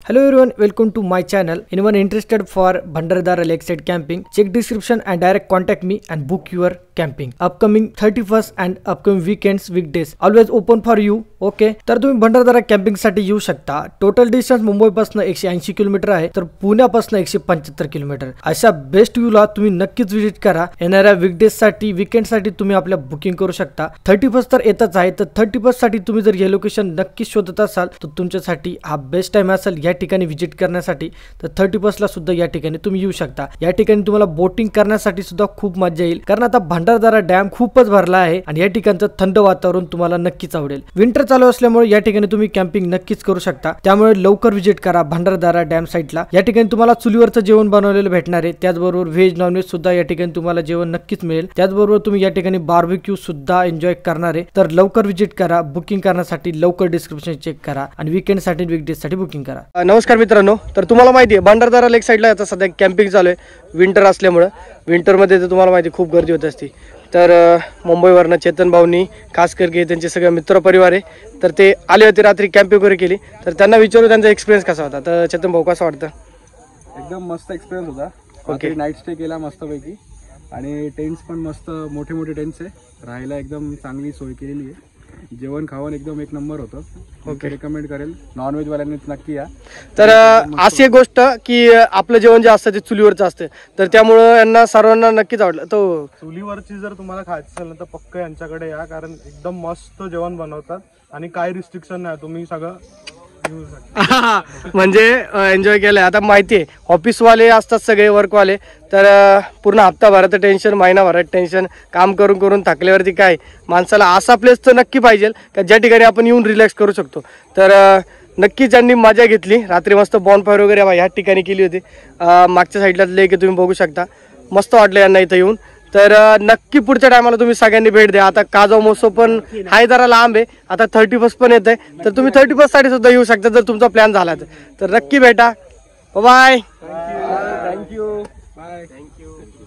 Hello everyone, welcome to my channel. Anyone interested for Bhandaradara Lakeside camping? Check description and direct contact me and book your camping. Upcoming 31st and upcoming weekends, weekdays always open for you. Okay, तर तुम्ही Bhandardara camping साठी येऊ शकता. Total distance मुंबईपासून 180 kilometre आहे, तर पुण्यापासून 175 kilometre. अशा best व्ह्यूला तुम्ही नक्कीच विजिट करा. येणाऱ्या वीकडेज साठी, वीकेंड साठी तुम्ही आपल्या बुकिंग करू शकता. 31st तर येतच आहे, तर 31st साठी तुम्ही जर हे लोकेशन नक्की शोधत असाल तर तुमच्यासाठी हा बेस्ट टाइम असेल या ठिकाणी विजिट करण्यासाठी. तर 31st ला सुद्धा या ठिकाणी तुम्ही येऊ शकता. या ठिकाणी तुम्हाला बोटिंग करण्यासाठी सुद्धा खूप मजा येईल, कारण आता भंडारदरा डॅम खूपच भरला आहे आणि या ठिकाणचं थंड वातावरण तुम्हाला नक्कीच आवडेल. विंटर चालू असल्यामुळे या ठिकाणी तुम्ही कॅम्पिंग नक्कीच करू शकता. त्यामुळे लवकर विजिट करा भंडारदरा डॅम साइडला. या ठिकाणी तुम्हाला चुलीवरचं जेवण बनवलेलं भेटणार आहे. त्याचबरोबर व्हेज नॉनव्हेज सुद्धा या ठिकाणी तुम्हाला जेवण नक्कीच मिळेल. त्याचबरोबर तुम्ही या ठिकाणी बार्बिक्यू सुद्धा एन्जॉय करणार आहे. तर लवकर विजिट करा. बुकिंग करण्यासाठी लवकर डिस्क्रिप्शन चेक करा आणि वीकेंड साठी, वीकडेज साठी बुकिंग करा. नमस्कार मित्रांनो, तर तुम्हाला माहिती आहे भंडारदरा लेक साइडला आता सध्या कॅम्पिंग चालू आहे. विंटर असल्यामुळे विंटरमध्ये तर तुम्हाला माहिती खूप गर्दी होत असते. तर मुंबईवरनं चेतन भाऊंनी खास करके त्यांचे सगळे मित्रपरिवार आहे, तर ते आले होते रात्री कॅम्पिंग वगैरे केली. तर त्यांना विचारू त्यांचा एक्सपिरियन्स कसा होता. तर चेतन भाऊ कसं वाटतं? एकदम मस्त एक्सपिरियन्स होता. ओके, नाईट स्टे केला मस्तपैकी आणि टेंट्स पण मस्त मोठे मोठे टेंट्स आहे. राहायला एकदम चांगली सोय केलेली आहे. जेवण खावण एकदम एक नंबर होतं. ओके, रेकमेंड करेल नॉनव्हेज वाल्यांनी नक्की या. तर अशी एक गोष्ट की आपलं जेवण जे असतं ते चुलीवरचं असतं, तर त्यामुळं यांना सर्वांना नक्कीच आवडलं. तो चुलीवरची जर तुम्हाला खायचं असेल ना तर पक्क यांच्याकडे या, कारण एकदम मस्त जेवण बनवतात आणि काही रिस्ट्रिक्शन नाही, तुम्ही सगळं म्हणजे एन्जॉय केलंय. आता माहिती आहे ऑफिसवाले असतात सगळे वर्कवाले, तर पूर्ण हप्ताभराचं टेन्शन, महिनाभरात टेन्शन, काम करून करून थकल्यावरती काय माणसाला असा प्लेस तर नक्की पाहिजे का ज्या ठिकाणी आपण येऊन रिलॅक्स करू शकतो. तर नक्कीच त्यांनी मजा घेतली. रात्री मस्त बॉनफायर वगैरे ह्या ठिकाणी केली होती. मागच्या साईडला लेक तुम्ही बघू शकता. मस्त वाटलं यांना इथं येऊन. तर नक्की पुढच्या टायमाला तुम्ही सगळ्यांनी भेट द्या. आता काजवा महोत्सव पण हाय जरा लांब आहे, आता 31st पण येत आहे, तर तुम्ही 31st साठी सुद्धा येऊ शकता जर तुमचा प्लॅन झाला तर नक्की भेटा. बाय.